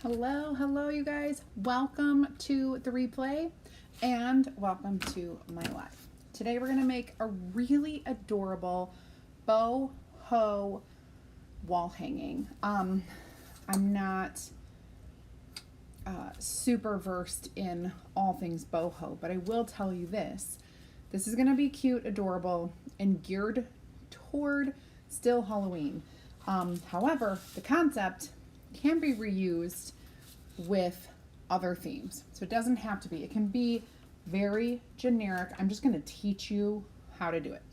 Hello, you guys. Welcome to the replay and welcome to my live. Today we're going to make a really adorable boho wall hanging. I'm not super versed in all things boho, but I will tell you this. This is going to be cute, adorable, and geared toward still Halloween. However, the concept can be reused with other themes. So it doesn't have to be. It can be very generic. I'm just going to teach you how to do it.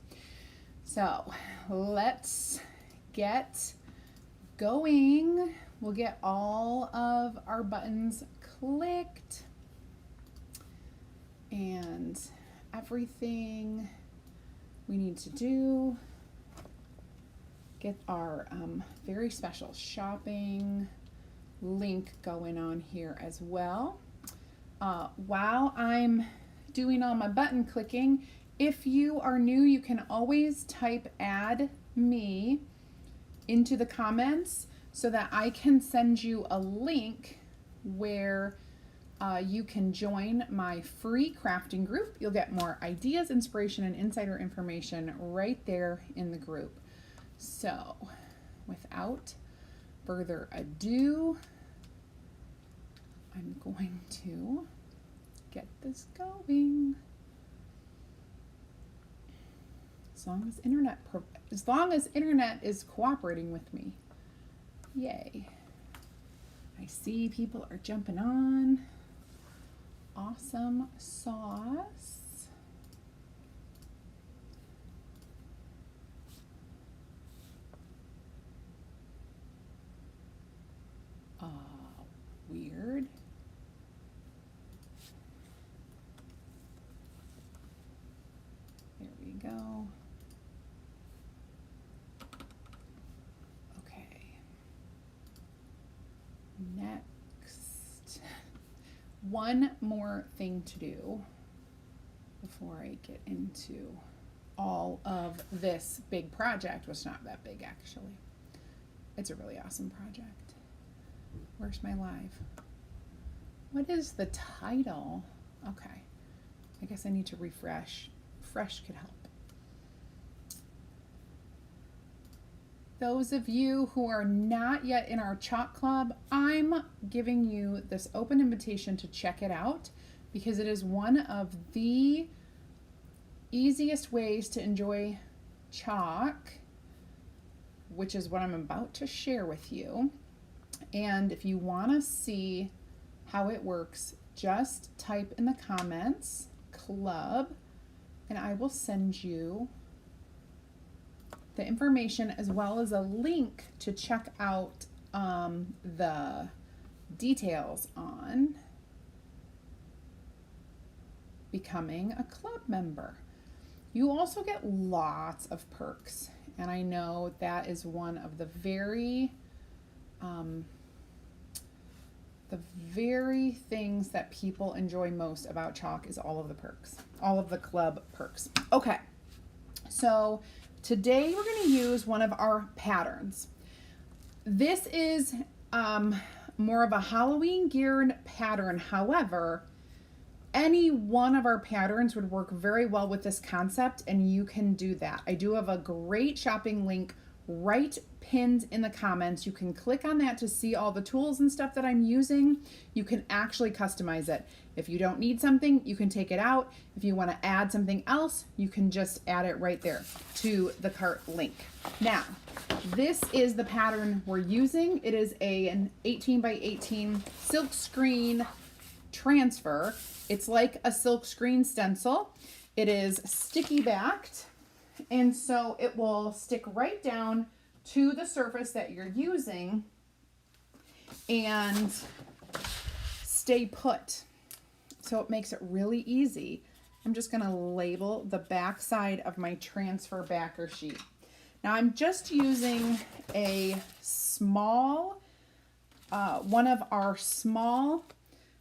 So let's get going. We'll get all of our buttons clicked and everything we need to do. Get our very special shopping link going on here as well. While I'm doing all my button clicking, if you are new, you can always type add me into the comments so that I can send you a link where you can join my free crafting group. You'll get more ideas, inspiration, and insider information right there in the group. So, without further ado, I'm going to get this going. As long as internet is cooperating with me. Yay. I see people are jumping on. Awesome sauce. Weird. There we go. Okay. Next. One more thing to do before I get into all of this big project, which is not that big actually. It's a really awesome project. Where's my live? What is the title? Okay. I guess I need to refresh. Fresh could help. Those of you who are not yet in our chalk club, I'm giving you this open invitation to check it out because it is one of the easiest ways to enjoy chalk, which is what I'm about to share with you. And if you want to see how it works, just type in the comments club and I will send you the information as well as a link to check out the details on becoming a club member. You also get lots of perks, and I know that is one of the very things that people enjoy most about chalk is all of the perks, all of the club perks. Okay, so today we're going to use one of our patterns. This is more of a Halloween geared pattern. However, any one of our patterns would work very well with this concept, and you can do that. I do have a great shopping link right pinned in the comments. You can click on that to see all the tools and stuff that I'm using. You can actually customize it. If you don't need something, you can take it out. If you want to add something else, you can just add it right there to the cart link. Now, this is the pattern we're using. It is an 18 by 18 silk screen transfer. It's like a silk screen stencil. It is sticky backed, and so it will stick right down to the surface that you're using and stay put. So it makes it really easy. I'm just going to label the back side of my transfer backer sheet. Now I'm just using a small, one of our small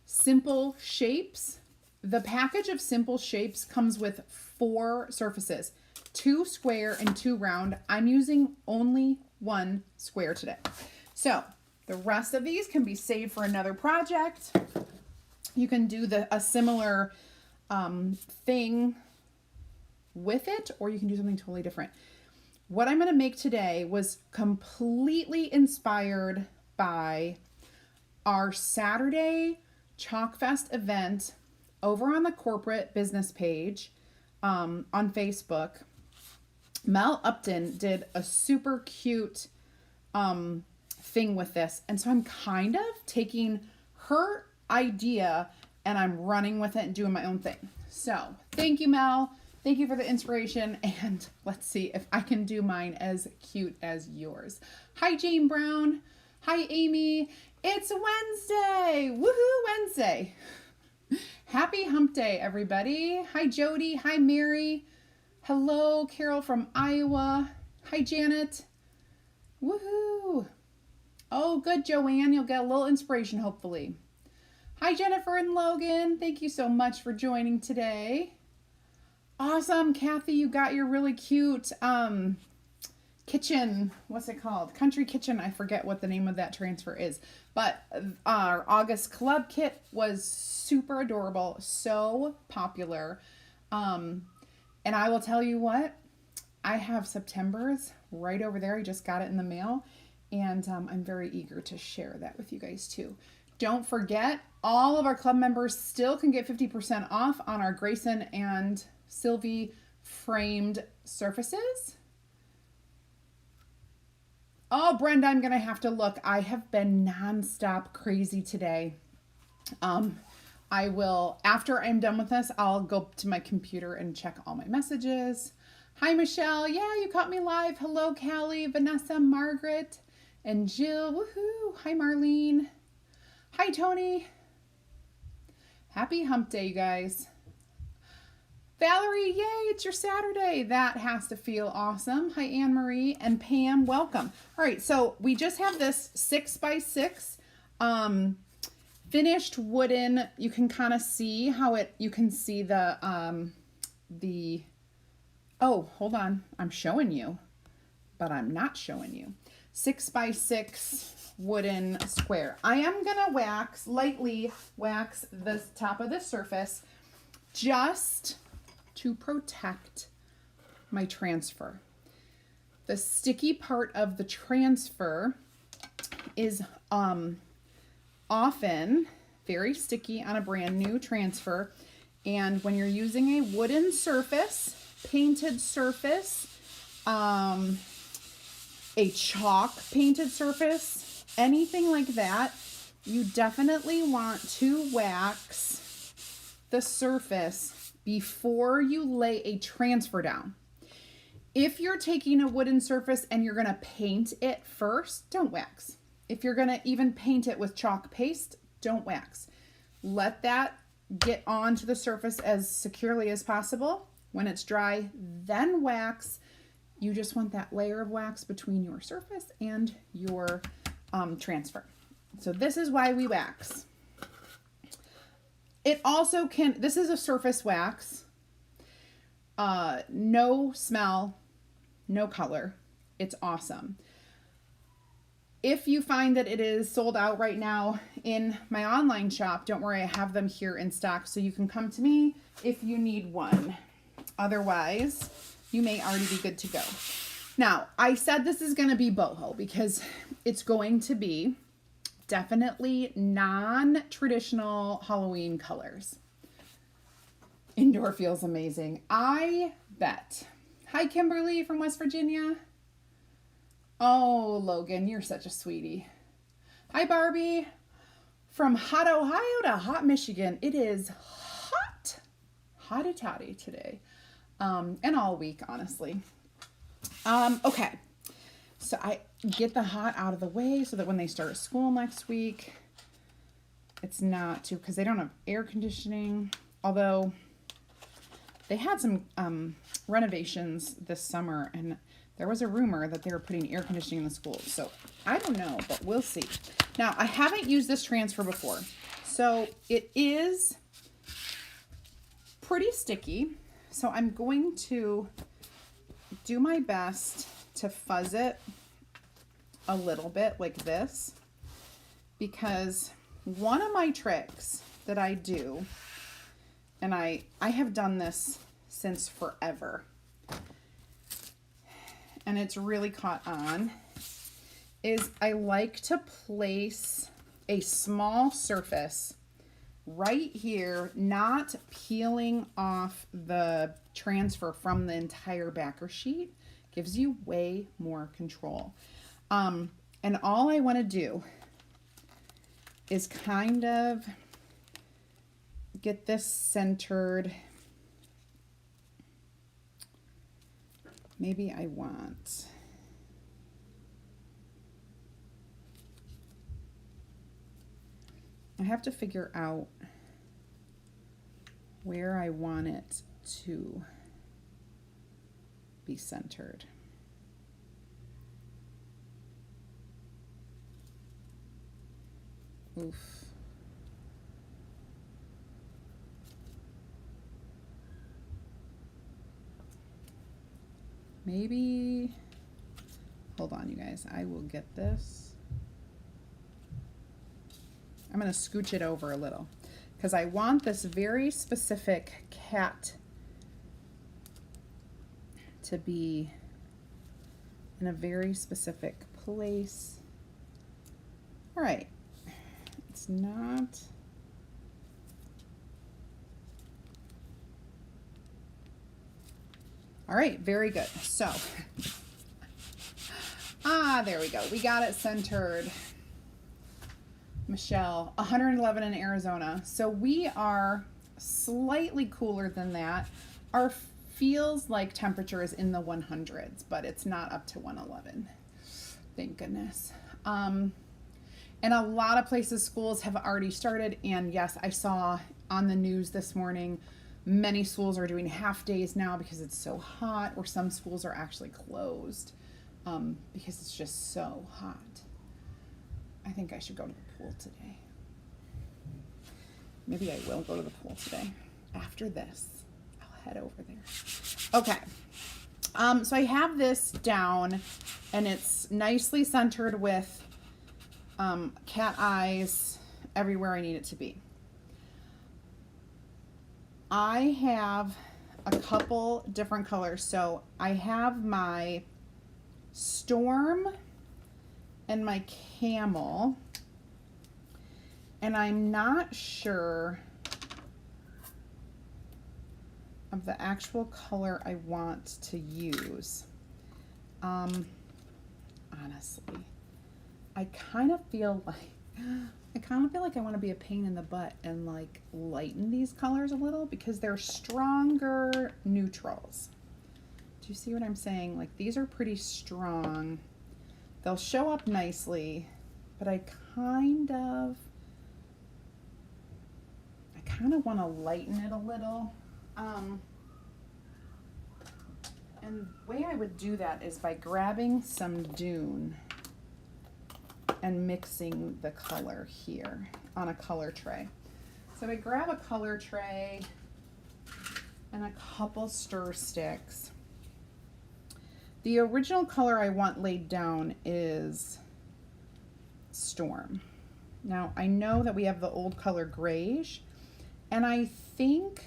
simple shapes. The package of simple shapes comes with 4 surfaces, 2 square and 2 round. I'm using only 1 square today. So The rest of these can be saved for another project. You can do a similar thing with it, or you can do something totally different. What I'm going to make today was completely inspired by our Saturday Chalk Fest event over on the corporate business page on Facebook. Mel Upton did a super cute thing with this. And so I'm kind of taking her idea and I'm running with it and doing my own thing. So thank you, Mel. Thank you for the inspiration. And let's see if I can do mine as cute as yours. Hi, Jane Brown. Hi, Amy. It's Wednesday. Woohoo, Wednesday. Happy hump day, everybody. Hi, Jody. Hi, Mary. Hello, Carol from Iowa. Hi, Janet. Woohoo. Oh, good, Joanne. You'll get a little inspiration, hopefully. Hi, Jennifer and Logan. Thank you so much for joining today. Awesome, Kathy. You got your really cute kitchen. What's it called? Country kitchen. I forget what the name of that transfer is. But our August club kit was super adorable. So popular. And I will tell you what. I have September's right over there. I just got it in the mail. And I'm very eager to share that with you guys too. Don't forget, all of our club members still can get 50% off on our Grayson and Sylvie framed surfaces. Oh, Brenda, I'm going to have to look. I have been nonstop crazy today. I will, after I'm done with this, I'll go to my computer and check all my messages. Hi, Michelle. Yeah, you caught me live. Hello, Callie, Vanessa, Margaret, and Jill. Woohoo. Hi, Marlene. Hi, Tony. Happy hump day, you guys. Valerie, yay, it's your Saturday. That has to feel awesome. Hi, Anne-Marie and Pam, welcome. All right, so we just have this 6x6 finished wooden. You can kind of see how you can see the, oh, hold on. I'm showing you, but I'm not showing you. 6x6 wooden square. I am gonna lightly wax the top of the surface just to protect my transfer. The sticky part of the transfer is often very sticky on a brand new transfer, and when you're using a wooden surface, painted surface, a chalk painted surface, anything like that, you definitely want to wax the surface before you lay a transfer down. If you're taking a wooden surface and you're going to paint it first, don't wax. If you're going to even paint it with chalk paste, don't wax. Let that get onto the surface as securely as possible. When it's dry, then wax. You just want that layer of wax between your surface and your transfer. So this is why we wax. It also this is a surface wax. No smell, no color. It's awesome. If you find that it is sold out right now in my online shop, don't worry, I have them here in stock, so you can come to me if you need one. Otherwise, you may already be good to go. Now, I said this is going to be boho because it's going to be definitely non-traditional Halloween colors. Indoor feels amazing. I bet. Hi, Kimberly from West Virginia. Oh, Logan, you're such a sweetie. Hi, Barbie. From hot Ohio to hot Michigan. It is hot. Hotty toddy today. And all week, honestly. Okay. So I get the hot out of the way so that when they start school next week, it's not too, because they don't have air conditioning. Although they had some renovations this summer, and there was a rumor that they were putting air conditioning in the schools. So I don't know, but we'll see. Now, I haven't used this transfer before, so it is pretty sticky. So I'm going to do my best to fuzz it a little bit like this. because one of my tricks that I do, and I have done this since forever, and it's really caught on, is I like to place a small surface right here, not peeling off the transfer from the entire backer sheet. Gives you way more control. And all I want to do is kind of get this centered. Maybe I want... I have to figure out where I want it to be centered. Oof. Maybe, hold on you guys, I will get this. I'm going to scooch it over a little because I want this very specific cat to be in a very specific place. All right, it's not. All right, very good. So, there we go. We got it centered. Michelle, 111 in Arizona. So we are slightly cooler than that. Our feels like temperature is in the 100s, but it's not up to 111. Thank goodness. And a lot of places, schools have already started. And yes, I saw on the news this morning, many schools are doing half days now because it's so hot, or some schools are actually closed because it's just so hot. I think I should go to the pool today. Maybe I will go to the pool today. After this, I'll head over there. Okay. So I have this down, and it's nicely centered with cat eyes everywhere I need it to be. I have a couple different colors. So I have my Storm and my Camel, and I'm not sure of the actual color I want to use. Honestly, I kind of feel like I want to be a pain in the butt and like lighten these colors a little because they're stronger neutrals. Do you see what I'm saying? Like, these are pretty strong. They'll show up nicely, but I kind of want to lighten it a little. And the way I would do that is by grabbing some Dune and mixing the color here on a color tray. So I grab a color tray and a couple stir sticks. The original color I want laid down is Storm. Now I know that we have the old color Greige, and I think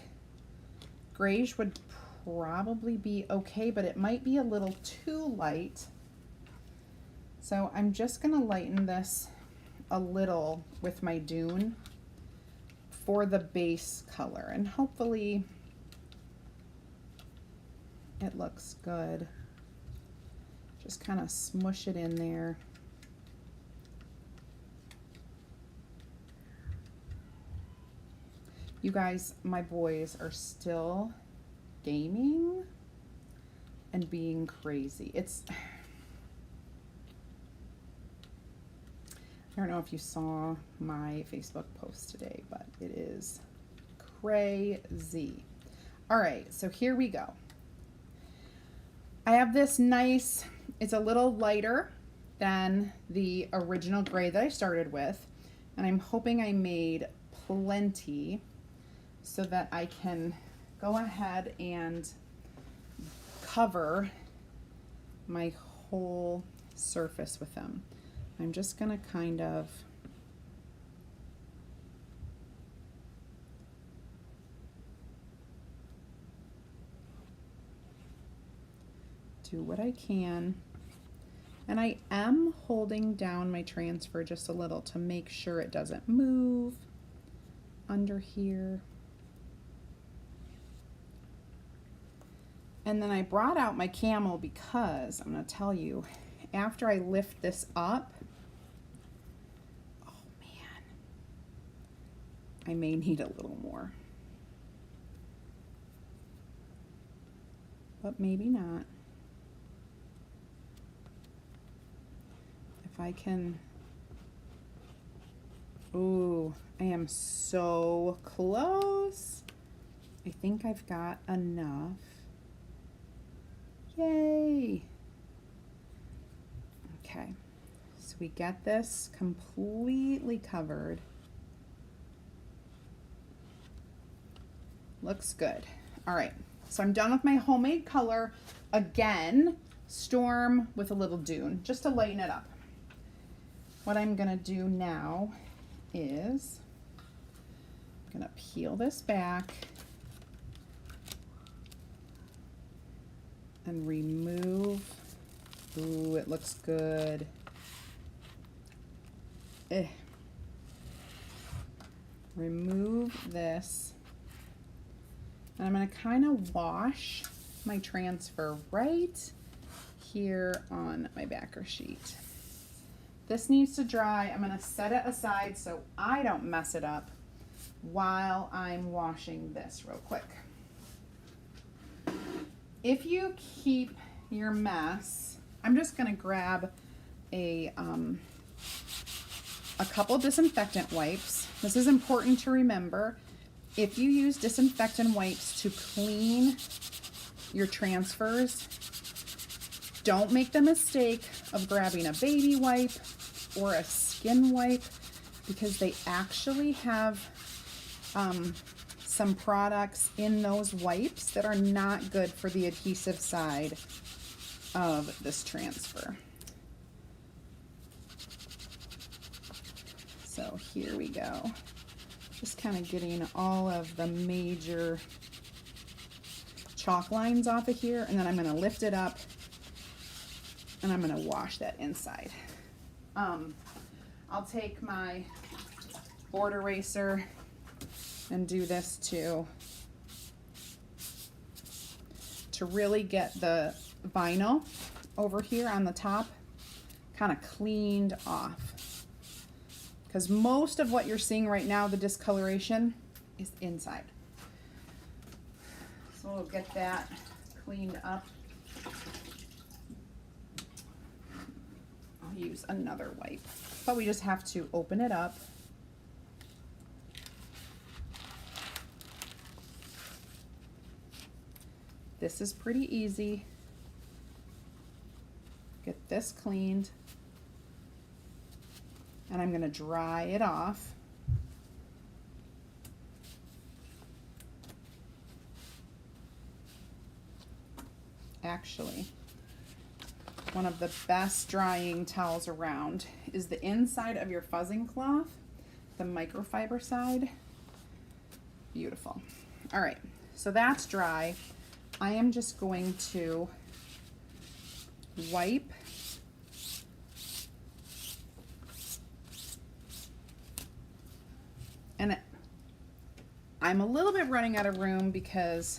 Greige would probably be okay, but it might be a little too light. So I'm just gonna lighten this a little with my Dune for the base color, and hopefully it looks good. Just kind of smush it in there. You guys, my boys are still gaming and being crazy. I don't know if you saw my Facebook post today, but it is crazy. All right, so here we go. I have this nice, it's a little lighter than the original gray that I started with, and I'm hoping I made plenty so that I can go ahead and cover my whole surface with them. I'm just gonna kind of do what I can. And I am holding down my transfer just a little to make sure it doesn't move under here. And then I brought out my camel because I'm going to tell you, after I lift this up, oh man, I may need a little more. But maybe not. If I can, ooh, I am so close. I think I've got enough. Yay. Okay, so we get this completely covered. Looks good. All right, so I'm done with my homemade color. Again, storm with a little dune, just to lighten it up. What I'm gonna do now is I'm gonna peel this back and remove. Ooh, it looks good. Remove this. And I'm going to kind of wash my transfer right here on my backer sheet. This needs to dry. I'm going to set it aside so I don't mess it up while I'm washing this real quick. If you keep your mess, I'm just going to grab a couple disinfectant wipes. This is important to remember. If you use disinfectant wipes to clean your transfers, don't make the mistake of grabbing a baby wipe or a skin wipe, because they actually have some products in those wipes that are not good for the adhesive side of this transfer. So here we go. Just kind of getting all of the major chalk lines off of here, and then I'm going to lift it up and I'm going to wash that inside. I'll take my board eraser and do this too, to really get the vinyl over here on the top kind of cleaned off, because most of what you're seeing right now, the discoloration, is inside. So we'll get that cleaned up. I'll use another wipe, but we just have to open it up. This is pretty easy. Get this cleaned. And I'm going to dry it off. Actually, one of the best drying towels around is the inside of your fuzzing cloth, the microfiber side. Beautiful. All right, so that's dry. I am just going to wipe and I'm a little bit running out of room because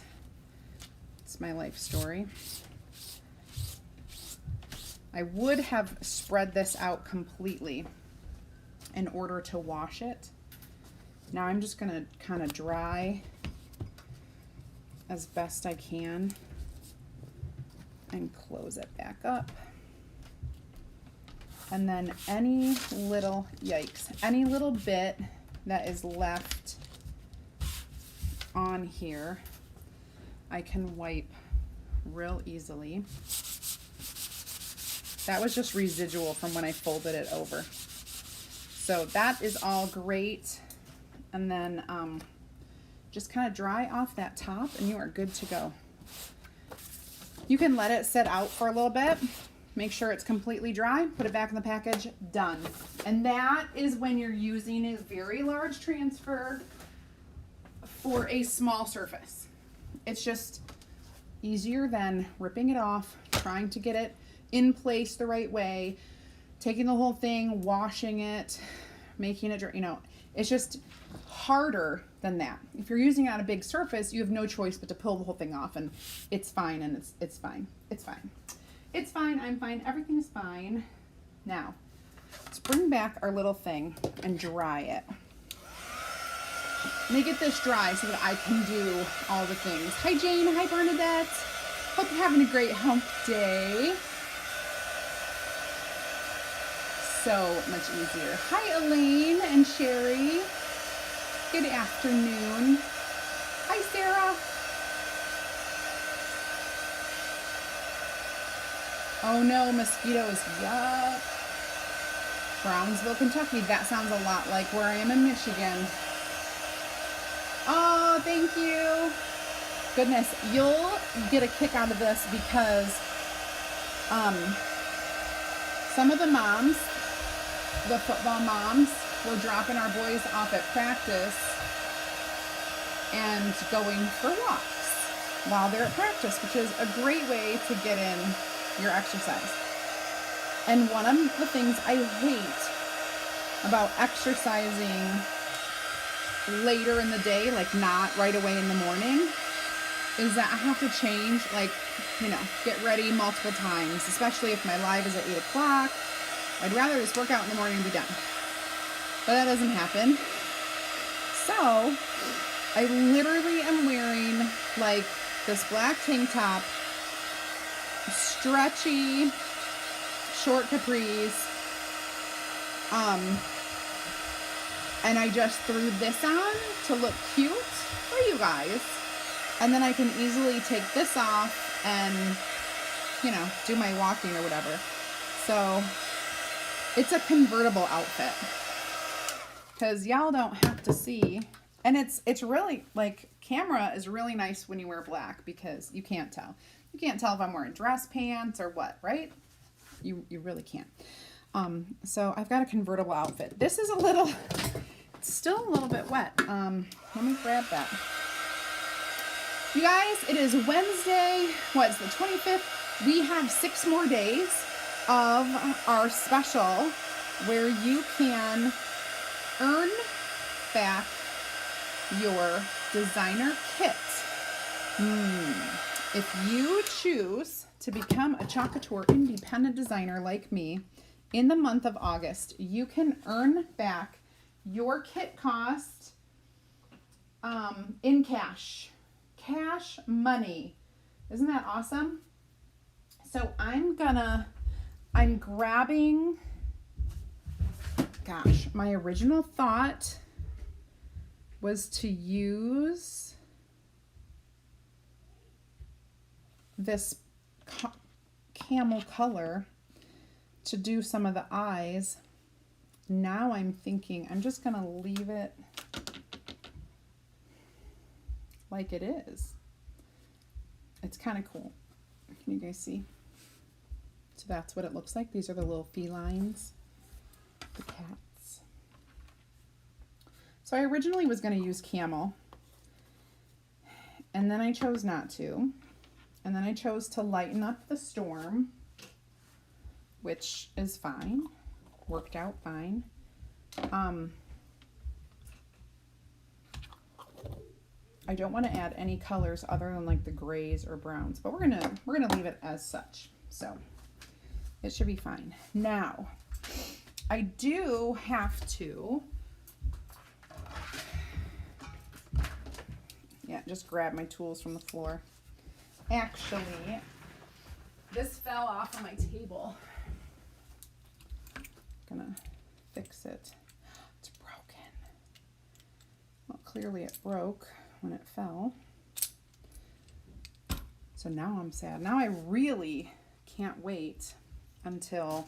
it's my life story. I would have spread this out completely in order to wash it. Now I'm just going to kind of dry as best I can and close it back up. And then any little, yikes, any little bit that is left on here, I can wipe real easily. That was just residual from when I folded it over. So that is all great. And then just kind of dry off that top and you are good to go. You can let it sit out for a little bit. Make sure it's completely dry. Put it back in the package. Done. And that is when you're using a very large transfer for a small surface. It's just easier than ripping it off, trying to get it in place the right way, taking the whole thing, washing it, making it, you know, it's just harder than that. If you're using it on a big surface, you have no choice but to pull the whole thing off, and it's fine, and it's fine. It's fine. It's fine. I'm fine. Everything is fine. Now, let's bring back our little thing and dry it. Let me get this dry so that I can do all the things. Hi, Jane. Hi, Bernadette. Hope you're having a great hump day. So much easier. Hi, Elaine and Sherry. Good afternoon. Hi, Sarah. Oh no, mosquitoes. Yup. Brownsville, Kentucky. That sounds a lot like where I am in Michigan. Oh, thank you. Goodness, you'll get a kick out of this because some of the moms, the football moms, were dropping our boys off at practice and going for walks while they're at practice, which is a great way to get in your exercise. And one of the things I hate about exercising later in the day, like not right away in the morning, is that I have to change, like, you know, get ready multiple times, especially if my live is at 8 o'clock. I'd rather just work out in the morning and be done. But that doesn't happen. So I literally am wearing like this black tank top, stretchy, short capris, and I just threw this on to look cute for you guys. And then I can easily take this off and, you know, do my walking or whatever. So it's a convertible outfit because y'all don't have to see. And it's really, like, camera is really nice when you wear black because you can't tell. You can't tell if I'm wearing dress pants or what, right? You really can't. So I've got a convertible outfit. This is a little, it's still a little bit wet. Let me grab that. You guys, it is Wednesday. What's the 25th? We have 6 more days of our special where you can earn back your designer kit. If you choose to become a Couture independent designer like me in the month of August, you can earn back your kit cost in cash. Cash money. Isn't that awesome? So I'm grabbing, gosh, my original thought was to use this camel color to do some of the eyes. Now I'm thinking I'm just gonna leave it like it is. It's kind of cool. Can you guys see? So that's what it looks like. These are the little felines, the cats. So I originally was going to use camel, and then I chose not to. And then I chose to lighten up the storm, which is fine. Worked out fine. I don't want to add any colors other than like the grays or browns, but we're gonna leave it as such. So it should be fine. Now, I do have to, just grab my tools from the floor. Actually, this fell off of my table. Gonna fix it. It's broken. Well, clearly it broke when it fell. So now I'm sad. Now I really can't wait until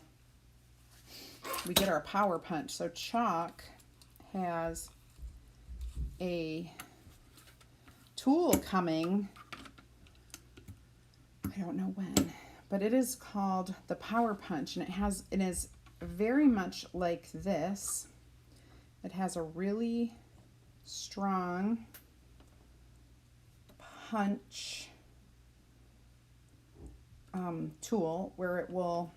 we get our power punch. So Chalk has a tool coming. I don't know when, but it is called the Power Punch, and it is very much like this. It has a really strong punch tool where it will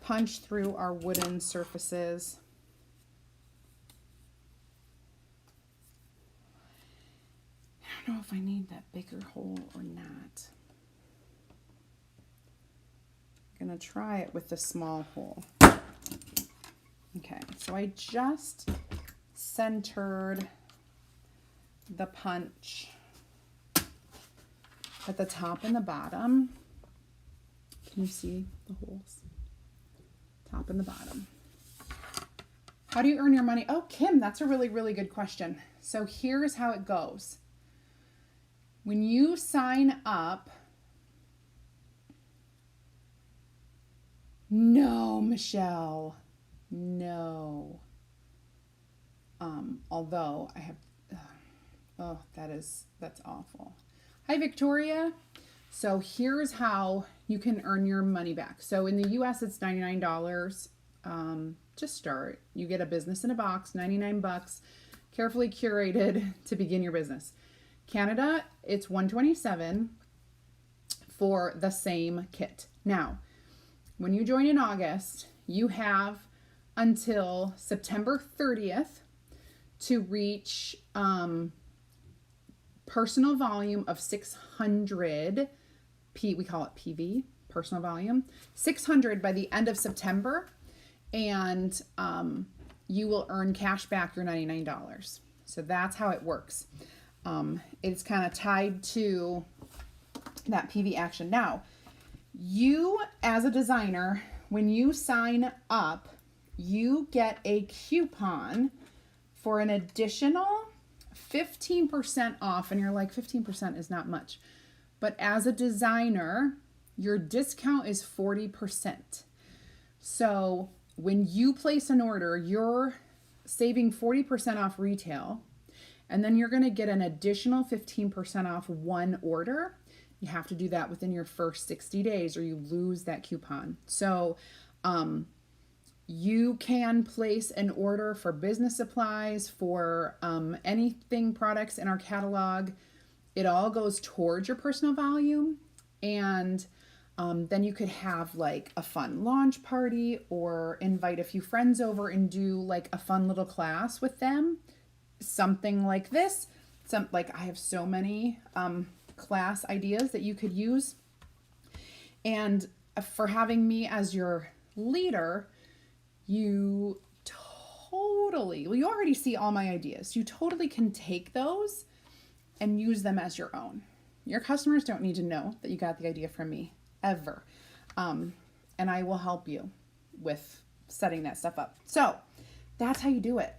punch through our wooden surfaces. I don't know if I need that bigger hole or not. I'm gonna try it with the small hole. Okay, so I just centered the punch at the top and the bottom. Can you see the holes? Top and the bottom. How do you earn your money? Oh, Kim, that's a really, really good question. So here's how it goes. When you sign up, no, Michelle, no. Although I have, oh, that's awful. Hi, Victoria. So here's how you can earn your money back. So in the US, it's $99 to start. You get a business in a box, 99 bucks, carefully curated to begin your business. Canada, it's $127 for the same kit. Now, when you join in August, you have until September 30th to reach personal volume of 600, we call it PV, personal volume, 600 by the end of September, and you will earn cash back your $99. So that's how it works. It's kind of tied to that PV action. Now, you as a designer, when you sign up, you get a coupon for an additional 15% off. And you're like, 15% is not much. But as a designer, your discount is 40%. So when you place an order, you're saving 40% off retail. And then you're going to get an additional 15% off one order. You have to do that within your first 60 days or you lose that coupon. So you can place an order for business supplies, for anything products in our catalog. It all goes towards your personal volume. And then you could have like a fun launch party or invite a few friends over and do like a fun little class with them. Something like this. I have so many class ideas that you could use. And for having me as your leader, you already see all my ideas. You totally can take those and use them as your own. Your customers don't need to know that you got the idea from me, ever. And I will help you with setting that stuff up. So that's how you do it.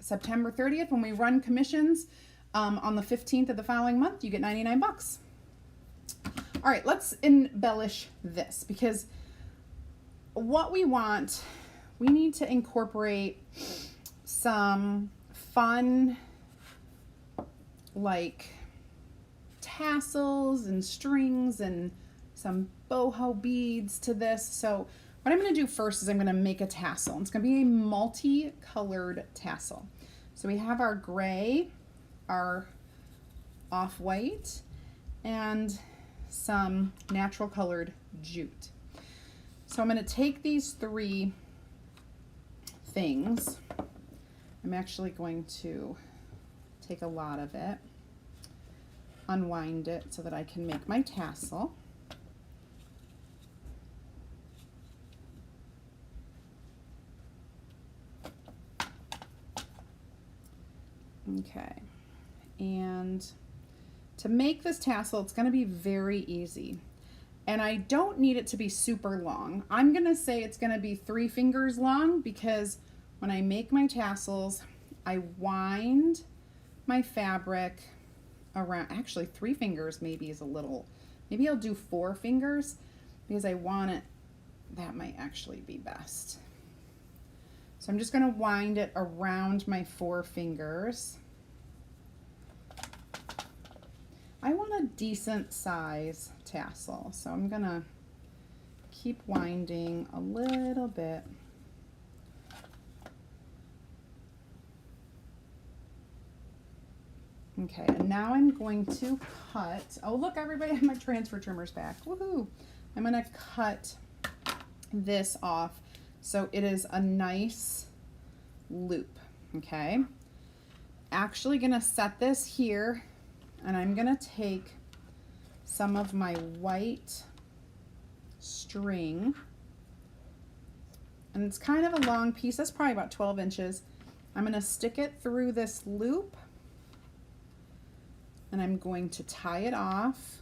September 30th, when we run commissions, on the 15th of the following month, you get 99 bucks. All right, let's embellish this because what we want, we need to incorporate some fun, like tassels and strings and some boho beads to this. So what I'm going to do first is I'm going to make a tassel. It's going to be a multicolored tassel. So we have our gray, our off-white, and some natural colored jute. So I'm going to take these three things. I'm actually going to take a lot of it, unwind it so that I can make my tassel. Okay, and to make this tassel, it's going to be very easy. And I don't need it to be super long. I'm going to say it's going to be 3 fingers long because when I make my tassels, I wind my fabric around, actually 3 fingers maybe is a little, maybe I'll do 4 fingers because I want it, that might actually be best. So I'm just going to wind it around my 4 fingers. I want a decent size tassel, so I'm going to keep winding a little bit. Okay, and now I'm going to cut. Oh, look, everybody, I have my transfer trimmers back. Woohoo! I'm going to cut this off so it is a nice loop. Okay, actually going to set this here, and I'm going to take some of my white string, and it's kind of a long piece. That's probably about 12 inches. I'm going to stick it through this loop, and I'm going to tie it off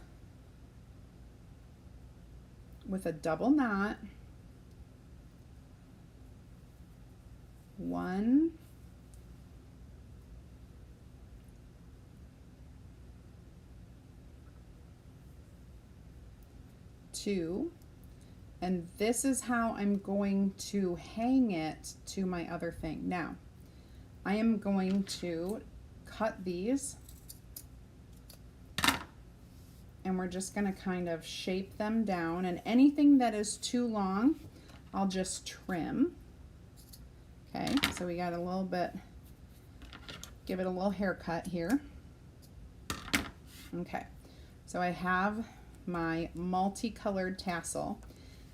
with a double knot. 1, 2, and this is how I'm going to hang it to my other thing. Now, I am going to cut these, and we're just going to kind of shape them down, and anything that is too long, I'll just trim. Okay, so we got a little bit, give it a little haircut here. Okay, so I have my multicolored tassel,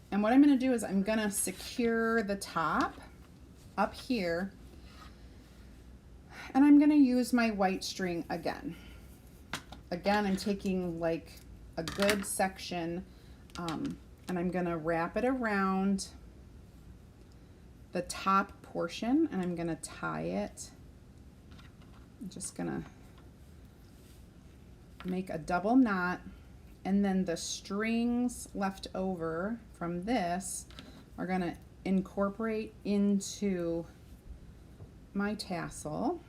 and what I'm going to do is I'm going to secure the top up here, and I'm going to use my white string again. Again, I'm taking like a good section, and I'm going to wrap it around the top portion, and I'm going to tie it. I'm just going to make a double knot, and then the strings left over from this are going to incorporate into my tassel.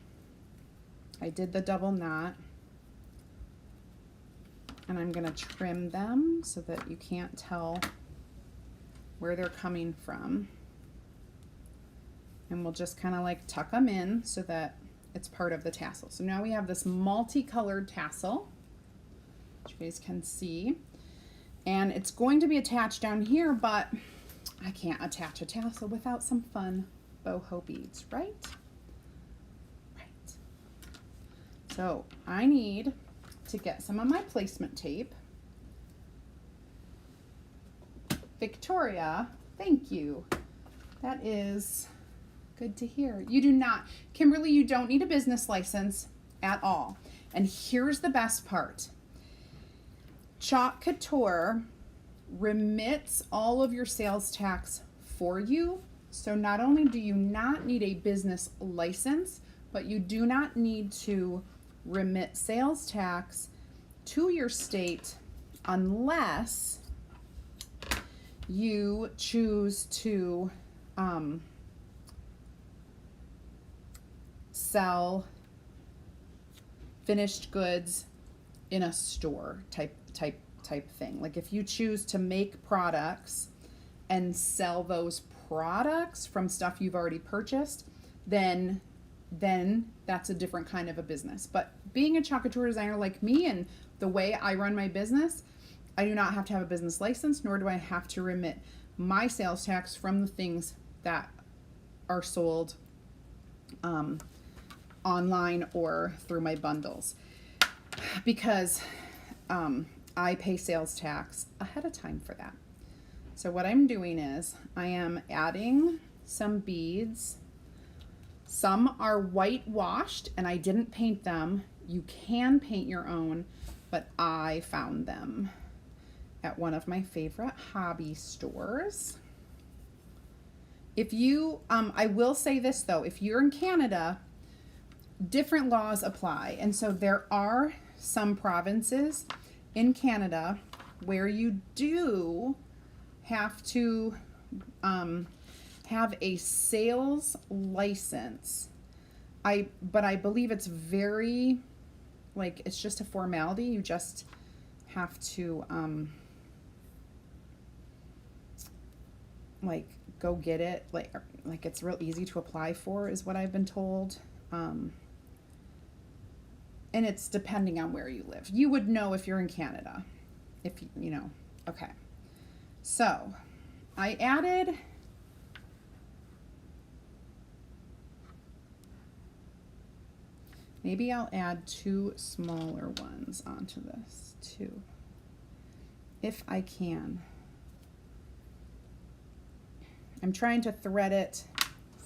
I did the double knot, and I'm going to trim them so that you can't tell where they're coming from. And we'll just kind of like tuck them in so that it's part of the tassel. So now we have this multicolored tassel, which you guys can see. And it's going to be attached down here, but I can't attach a tassel without some fun boho beads, right? Right. So I need to get some of my placement tape. Victoria, thank you. That is good to hear. You do not, Kimberly, you don't need a business license at all. And here's the best part. Chalk Couture remits all of your sales tax for you. So not only do you not need a business license, but you do not need to remit sales tax to your state unless you choose to sell finished goods in a store type thing. Like if you choose to make products and sell those products from stuff you've already purchased, then that's a different kind of a business. But being a chalk couture designer like me and the way I run my business, I do not have to have a business license, nor do I have to remit my sales tax from the things that are sold online or through my bundles, because I pay sales tax ahead of time for that. So what I'm doing is I am adding some beads. Some are whitewashed and I didn't paint them. You can paint your own, but I found them at one of my favorite hobby stores. If you, I will say this though, if you're in Canada, different laws apply. And so there are some provinces in Canada where you do have to have a sales license. But I believe it's very, like, it's just a formality. You just have to like go get it. Like it's real easy to apply for is what I've been told. And it's depending on where you live. You would know if you're in Canada, if you know. Okay. So I added Maybe I'll add 2 smaller ones onto this too, if I can. I'm trying to thread it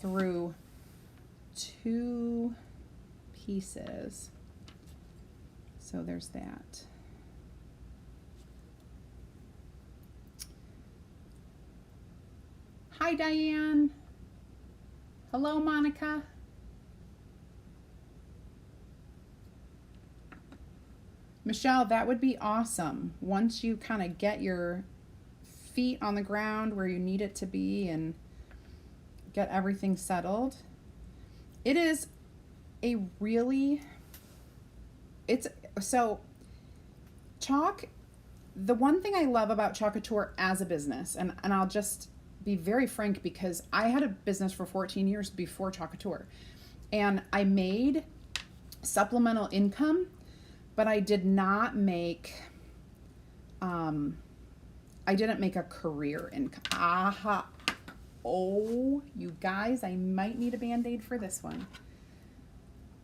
through 2 pieces. So there's that. Hi, Diane. Hello, Monica. Michelle, that would be awesome. Once you kind of get your feet on the ground where you need it to be and get everything settled. It is a really, so chalk, the one thing I love about Couture as a business, and I'll just be very frank because I had a business for 14 years before Couture, and I made supplemental income, but I did not make, I didn't make a career income. Aha. Oh, you guys, I might need a Band-Aid for this one.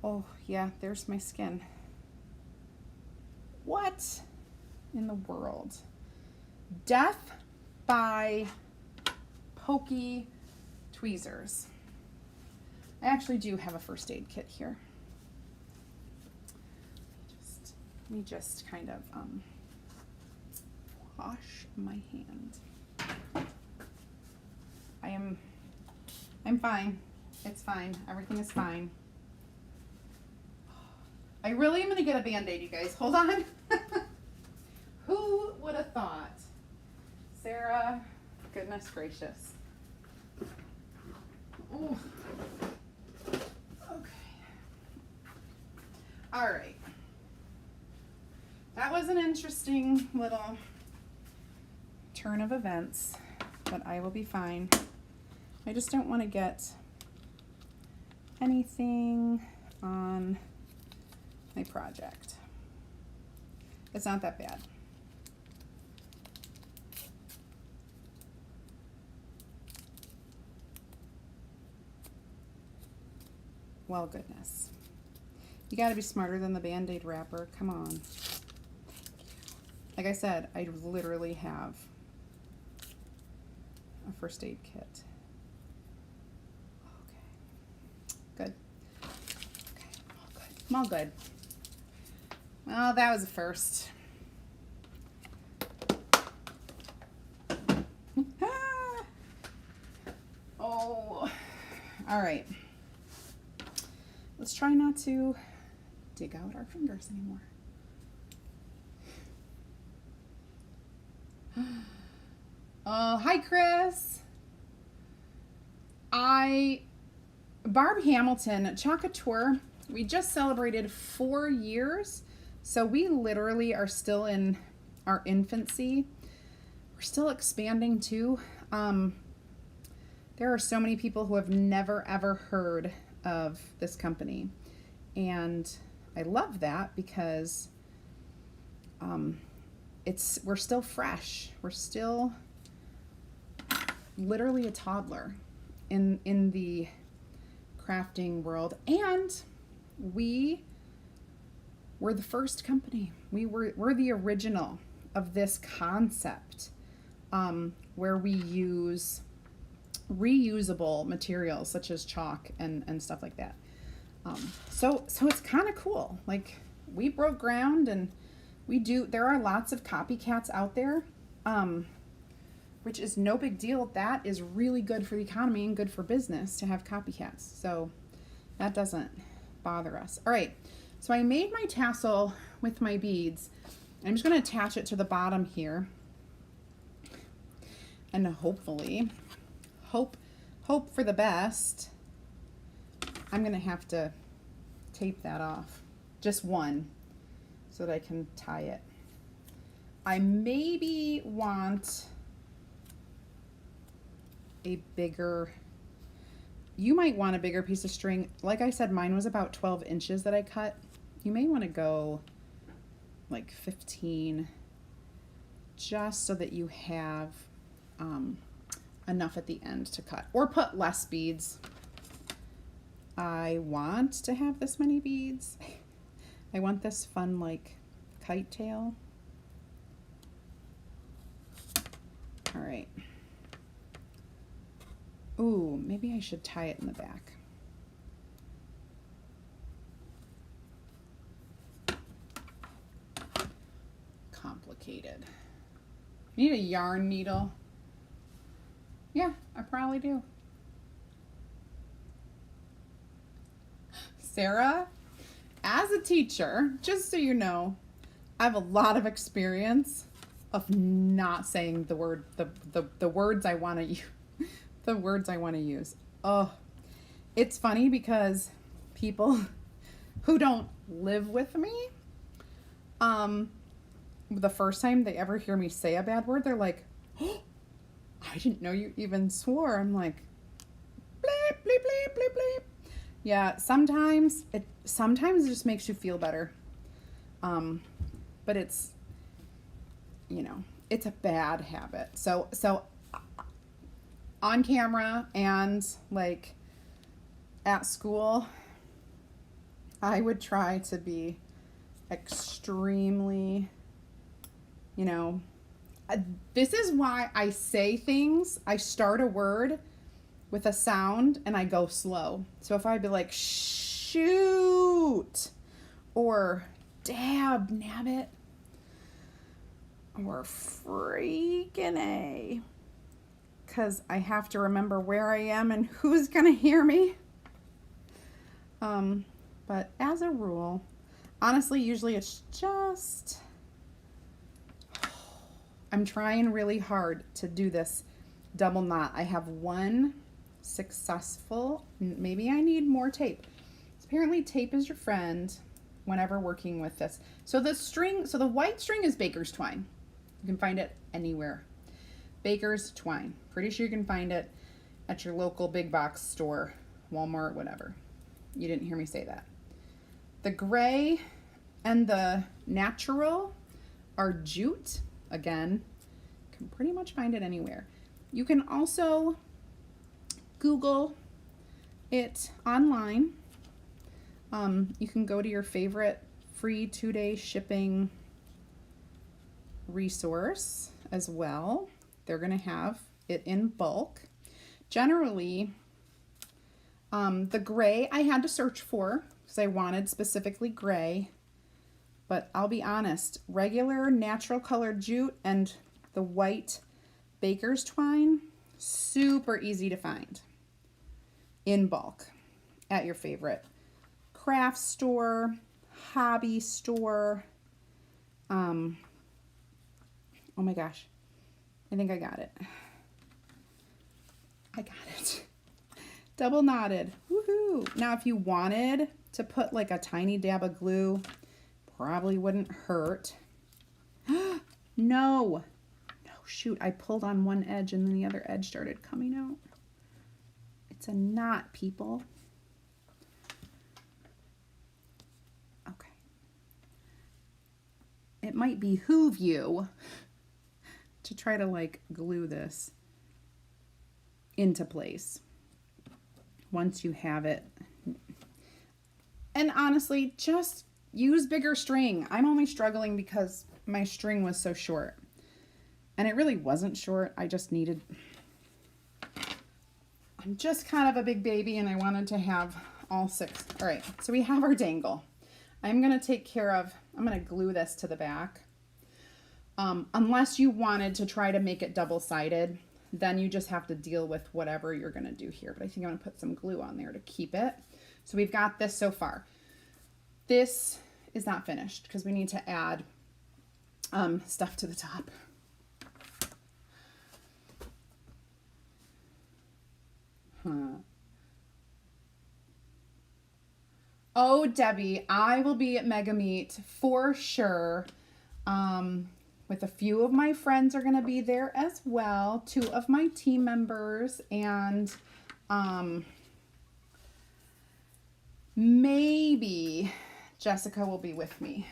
Oh, yeah, there's my skin. What in the world? Death by pokey tweezers. I actually do have a first aid kit here. Let me just kind of wash my hand. I'm fine. It's fine. Everything is fine. I really am going to get a Band-Aid, you guys. Hold on. Who would have thought? Sarah, goodness gracious. Ooh. Okay. All right. That was an interesting little turn of events, but I will be fine. I just don't want to get anything on my project. It's not that bad. Well, goodness. You got to be smarter than the Band-Aid wrapper. Come on. Like I said, I literally have a first aid kit. Okay. Good. Okay. All good. I'm all good. Well, that was a first. Oh. All right. Let's try not to dig out our fingers anymore. Hi, Chris. Barb Hamilton, Couture, we just celebrated 4 years. So we literally are still in our infancy. We're still expanding too. There are so many people who have never ever heard of this company. And I love that because we're still fresh. We're still literally a toddler in the crafting world, and we're the first company. We're the original of this concept, where we use reusable materials such as chalk and stuff like that. So it's kind of cool. Like, we broke ground, and there are lots of copycats out there, which is no big deal. That is really good for the economy and good for business to have copycats. So that doesn't bother us. All right. So I made my tassel with my beads. I'm just going to attach it to the bottom here. And hopefully, hope for the best. I'm going to have to tape that off. Just one, so that I can tie it. I maybe want a bigger, you might want a bigger piece of string. Like I said, mine was about 12 inches that I cut. You may want to go like 15, just so that you have enough at the end to cut, or put less beads. I want to have this many beads. I want this fun like kite tail. All right. Ooh, maybe I should tie it in the back. Complicated. Need a yarn needle? Yeah, I probably do. Sarah, as a teacher, just so you know, I have a lot of experience of not saying the word, the words I want to use, the words I want to use. Oh, it's funny because people who don't live with me, the first time they ever hear me say a bad word, they're like, oh, I didn't know you even swore. I'm like, bleep, bleep, bleep, bleep, bleep. Yeah, sometimes it just makes you feel better. But it's, you know, it's a bad habit. So on camera and like at school, I would try to be extremely, you know, this is why I say things. I start a word with a sound and I go slow. So if I'd be like, shoot, or dab, nabbit, or freaking A, because I have to remember where I am and who's gonna hear me. But as a rule, honestly, usually it's just, I'm trying really hard to do this double knot. I have one successful, maybe I need more tape. So apparently tape is your friend whenever working with this. So the string, so the white string is baker's twine. You can find it anywhere. Baker's twine. Pretty sure you can find it at your local big box store, Walmart, whatever. You didn't hear me say that. The gray and the natural are jute. Again, you can pretty much find it anywhere. You can also Google it online. You can go to your favorite free 2-day shipping resource as well. They're going to have it in bulk. Generally, the gray I had to search for because I wanted specifically gray. But I'll be honest, regular natural colored jute and the white baker's twine, super easy to find in bulk at your favorite craft store, hobby store. Oh my gosh, I think I got it. I got it. Double knotted, woohoo. Now if you wanted to put like a tiny dab of glue, probably wouldn't hurt. No, shoot, I pulled on one edge and then the other edge started coming out. It's a knot, people. Okay. It might behoove you to try to like glue this into place once you have it. And honestly, just use bigger string. I'm only struggling because my string was so short. And it really wasn't short. I just needed, I'm just kind of a big baby and I wanted to have all 6. All right, so we have our dangle. I'm gonna take care of, I'm gonna glue this to the back. Unless you wanted to try to make it double-sided, then you just have to deal with whatever you're gonna do here. But I think I'm gonna put some glue on there to keep it. So we've got this so far. This is not finished because we need to add stuff to the top. Oh, Debbie, I will be at Mega Meet for sure. With a few of my friends are going to be there as well. 2 of my team members and maybe Jessica will be with me.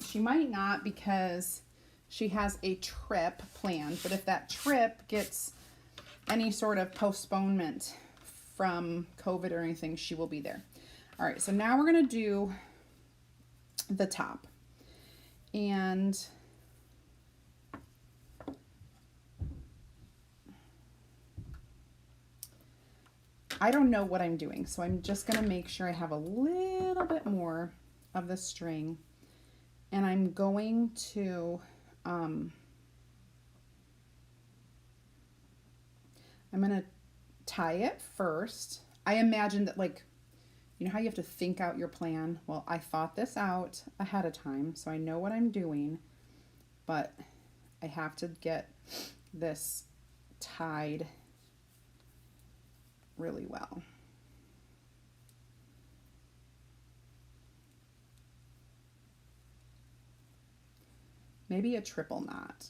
She might not because she has a trip planned, but if that trip gets any sort of postponement from COVID or anything, she will be there. All right, so now we're going to do the top. And I don't know what I'm doing, so I'm just going to make sure I have a little bit more of the string. And I'm going to, I'm going to tie it first. I imagine that, like, you know how you have to think out your plan? Well, I thought this out ahead of time, so I know what I'm doing, but I have to get this tied really well. Maybe a triple knot,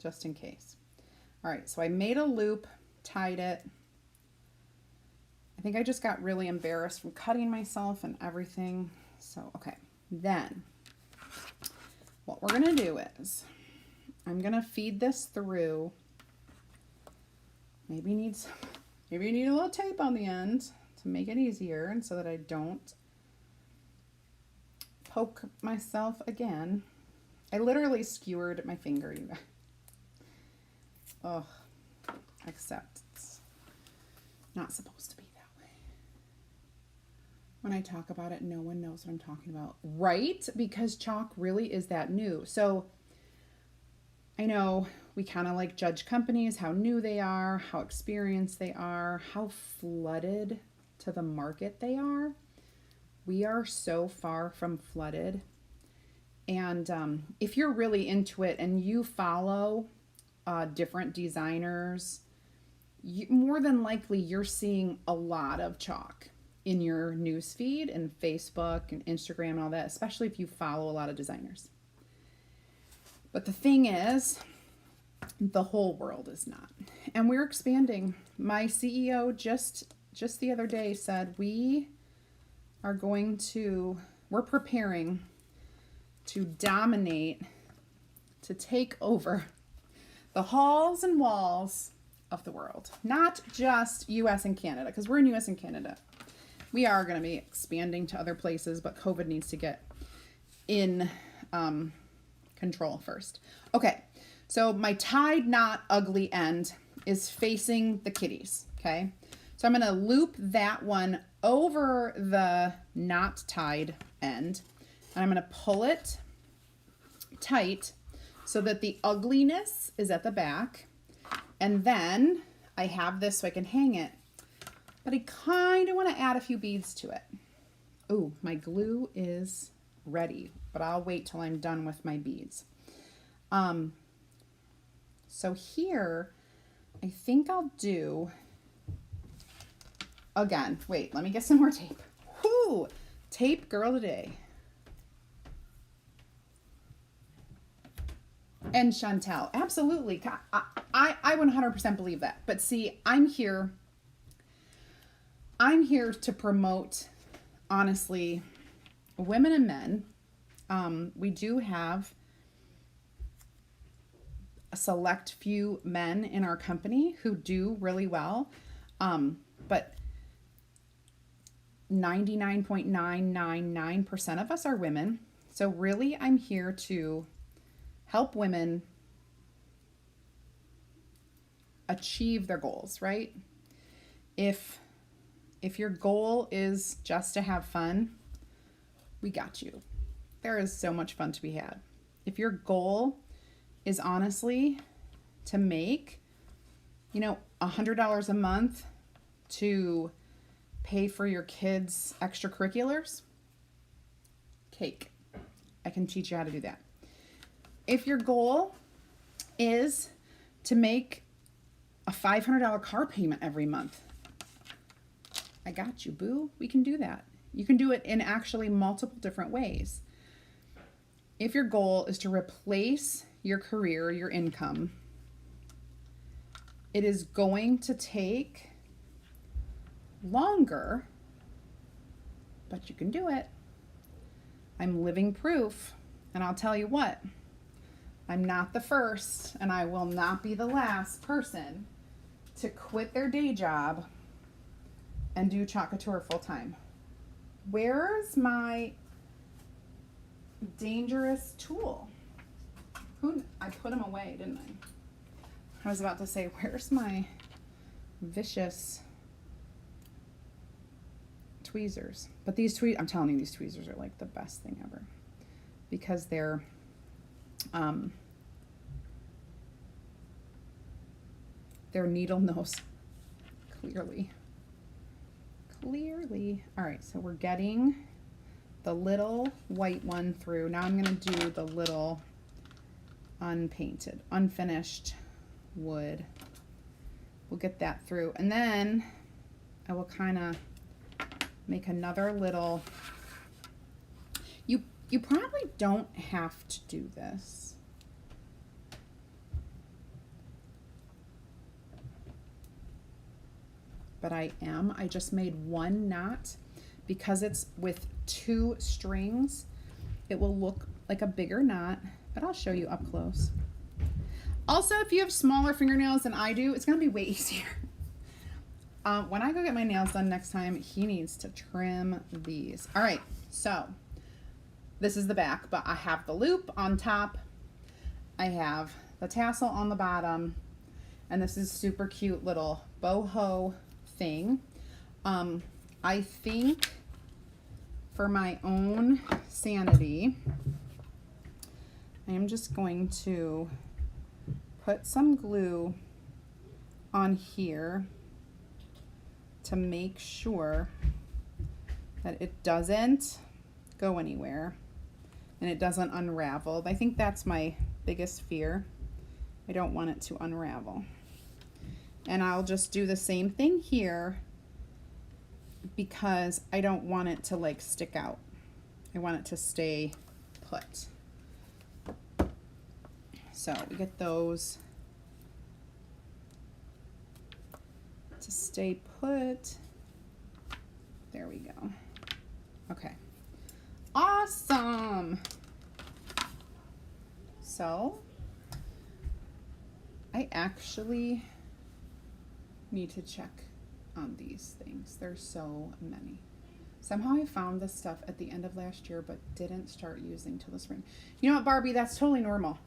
just in case. All right, so I made a loop, tied it. I think I just got really embarrassed from cutting myself and everything. So, okay, then what we're gonna do is I'm gonna feed this through. Maybe you need a little tape on the end to make it easier and so that I don't poke myself again. I literally skewered my finger, you guys. Oh, except it's not supposed to be that way. When I talk about it, no one knows what I'm talking about, right? Because chalk really is that new. So I know we kind of like judge companies, how new they are, how experienced they are, how flooded to the market they are. We are so far from flooded. And if you're really into it and you follow different designers, more than likely you're seeing a lot of chalk in your newsfeed and Facebook and Instagram and all that, especially if you follow a lot of designers. But the thing is, the whole world is not. And we're expanding. My CEO just the other day said we're preparing to dominate, to take over the halls and walls of the world. Not just US and Canada, because we're in US and Canada. We are going to be expanding to other places, but COVID needs to get in control first. Okay, so my tied knot ugly end is facing the kitties, okay? So I'm going to loop that one over the not tied end, and I'm going to pull it tight so that the ugliness is at the back. And then I have this so I can hang it, but I kind of want to add a few beads to it. Ooh, my glue is ready, but I'll wait till I'm done with my beads. So here, I think I'll do, again, wait, let me get some more tape. Whoo, tape girl today. And Chantel, absolutely. I 100% believe that. But see, I'm here to promote, honestly, women and men. We do have a select few men in our company who do really well. But 99.999% of us are women. So really, I'm here to help women achieve their goals, right? If your goal is just to have fun, we got you. There is so much fun to be had. If your goal is honestly to make, $100 a month to pay for your kids' extracurriculars, cake. I can teach you how to do that. If your goal is to make a $500 car payment every month, I got you, boo. We can do that. You can do it in actually multiple different ways. If your goal is to replace your career, your income, it is going to take longer, but you can do it. I'm living proof, and I'll tell you what, I'm not the first, and I will not be the last person to quit their day job and do Chalk Couture full time. Where's my dangerous tool? I put him away, didn't I? I was about to say, where's my vicious tweezers? But these I'm telling you, these tweezers are like the best thing ever because they're needle nose clearly. All right, so we're getting the little white one through. Now I'm going to do the little unpainted, unfinished wood. We'll get that through, and then I will kind of make another little. You probably don't have to do this. But I just made one knot because it's with 2 strings. It will look like a bigger knot, but I'll show you up close. Also, if you have smaller fingernails than I do, it's gonna be way easier. When I go get my nails done next time, he needs to trim these. All right, so this is the back, but I have the loop on top. I have the tassel on the bottom, and this is super cute little boho thing. I think for my own sanity, I am just going to put some glue on here to make sure that it doesn't go anywhere and it doesn't unravel. I think that's my biggest fear. I don't want it to unravel. And I'll just do the same thing here because I don't want it to like stick out. I want it to stay put. So we get those to stay put. There we go. Okay. Awesome. So I actually need to check on these things. There's so many. Somehow I found this stuff at the end of last year but didn't start using till the spring. You know what, Barbie? That's totally normal.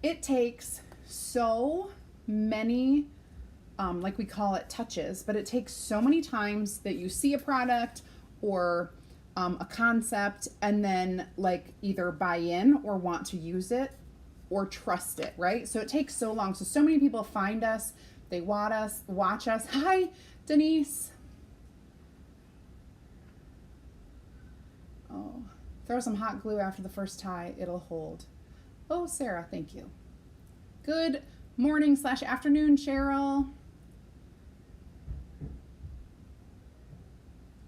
It takes so many, like we call it touches, but it takes so many times that you see a product or a concept and then like either buy in or want to use it or trust it, right? So it takes so long. So many people find us, they watch us. Hi, Denise. Oh, throw some hot glue after the first tie, it'll hold. Oh, Sarah, thank you. Good morning/afternoon, Cheryl.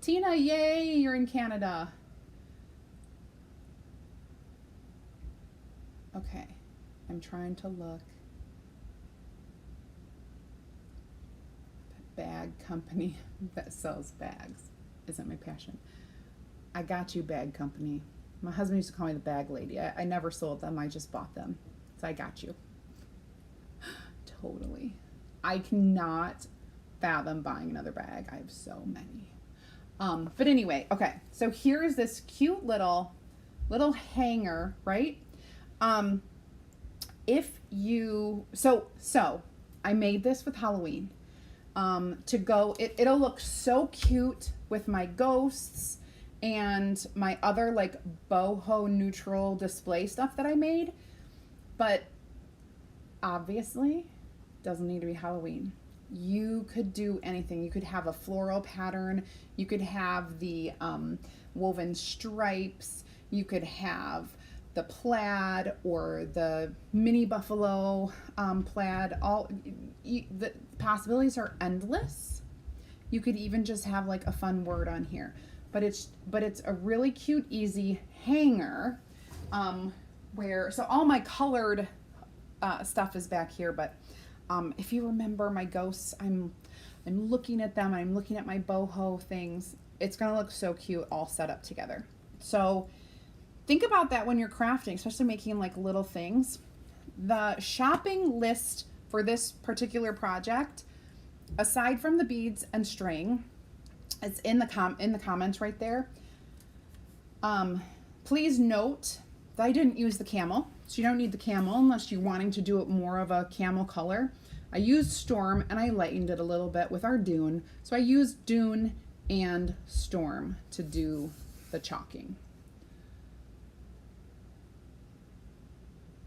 Tina, yay, you're in Canada. Okay, I'm trying to look. Bag company that sells bags isn't my passion. I got you, bag company. My husband used to call me the bag lady. I never sold them, I just bought them. So I got you. Totally. I cannot fathom buying another bag. I have so many. But anyway, okay. So here's this cute little hanger, right? If you, so I made this with Halloween. To go, it'll look so cute with my ghosts and my other like boho neutral display stuff that I made, but obviously doesn't need to be Halloween. You could do anything. You could have a floral pattern. You could have the woven stripes. You could have the plaid or the mini buffalo plaid. The possibilities are endless. You could even just have like a fun word on here, but it's a really cute, easy hanger. So all my colored stuff is back here, but if you remember my ghosts, I'm looking at them. I'm looking at my boho things. It's gonna look so cute all set up together. So think about that when you're crafting, especially making like little things. The shopping list for this particular project, aside from the beads and string, It's in the comments right there. Please note that I didn't use the camel. So you don't need the camel unless you're wanting to do it more of a camel color. I used Storm and I lightened it a little bit with our Dune. So I used Dune and Storm to do the chalking.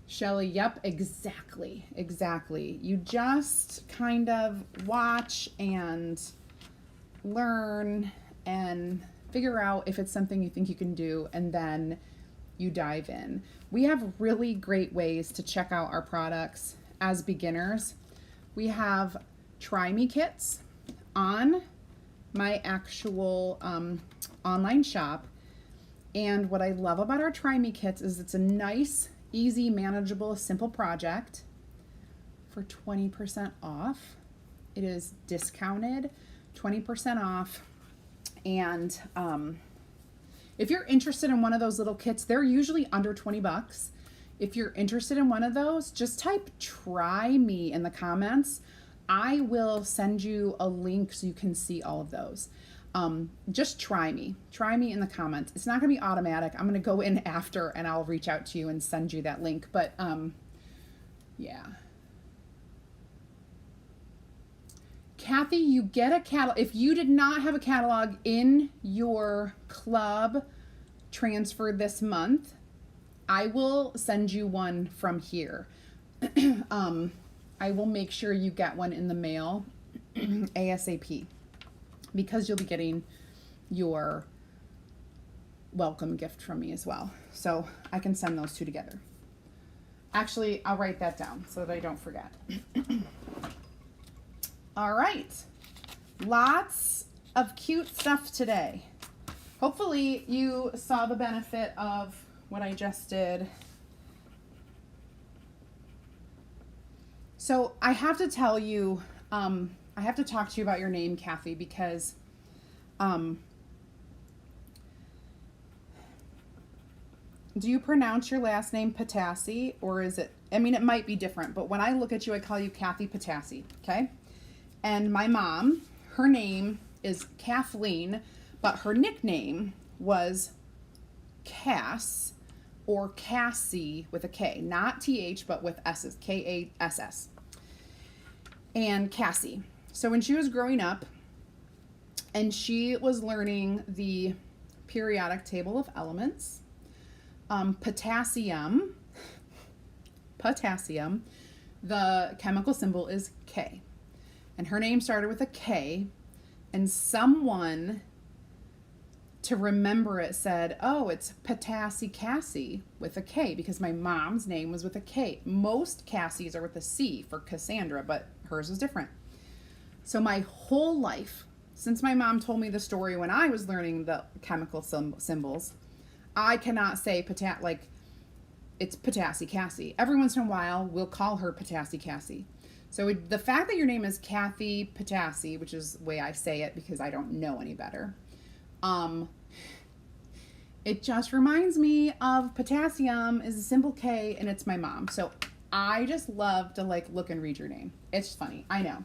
Shelly, yep, exactly. You just kind of watch and learn and figure out if it's something you think you can do, and then you dive in. We have really great ways to check out our products as beginners. We have Try Me kits on my actual online shop. And what I love about our Try Me kits is it's a nice, easy, manageable, simple project for 20% off. It is discounted, 20% off. And if you're interested in one of those little kits, they're usually under 20 bucks. If you're interested in one of those, just type Try Me in the comments. I will send you a link so you can see all of those. Just try me in the comments. It's not gonna be automatic. I'm gonna go in after and I'll reach out to you and send you that link. But yeah. Kathy, you get a catalog. If you did not have a catalog in your club transfer this month, I will send you one from here. I will make sure you get one in the mail ASAP, because you'll be getting your welcome gift from me as well. So I can send those two together. Actually, I'll write that down so that I don't forget. All right, lots of cute stuff today. Hopefully you saw the benefit of what I just did. So I have to tell you, I have to talk to you about your name, Kathy, because do you pronounce your last name Patassi, or is it, I mean, it might be different, but when I look at you, I call you Kathy Patassi, okay? And my mom, her name is Kathleen, but her nickname was Cass, or Cassie with a K, not TH, but with S's, K-A-S-S. And Cassie. So when she was growing up and she was learning the periodic table of elements, potassium, the chemical symbol is K. And her name started with a K, and someone to remember it said, oh, it's Patassi Cassie with a K, because my mom's name was with a K. Most Cassies are with a C for Cassandra, but hers was different. So my whole life, since my mom told me the story when I was learning the chemical symbols, I cannot say it's Patassi Cassie. Every once in a while, we'll call her Patassi Cassie. So the fact that your name is Kathy Patassi, which is the way I say it because I don't know any better, it just reminds me of potassium is a simple K, and it's my mom. So I just love to look and read your name. It's funny. I know.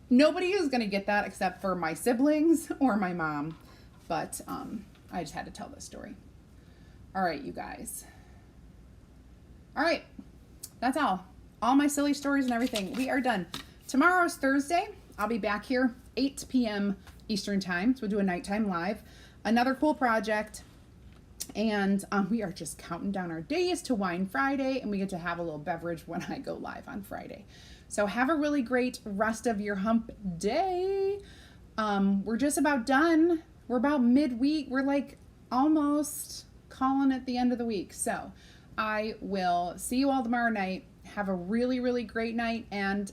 Nobody is going to get that except for my siblings or my mom. But I just had to tell this story. All right, you guys. All right. That's all. All my silly stories and everything. We are done. Tomorrow's Thursday. I'll be back here 8 p.m. Eastern time. So we'll do a nighttime live. Another cool project. And we are just counting down our days to Wine Friday, and we get to have a little beverage when I go live on Friday. So have a really great rest of your hump day. We're just about done. We're about midweek. We're almost calling it the end of the week. So I will see you all tomorrow night. Have a really, really great night, and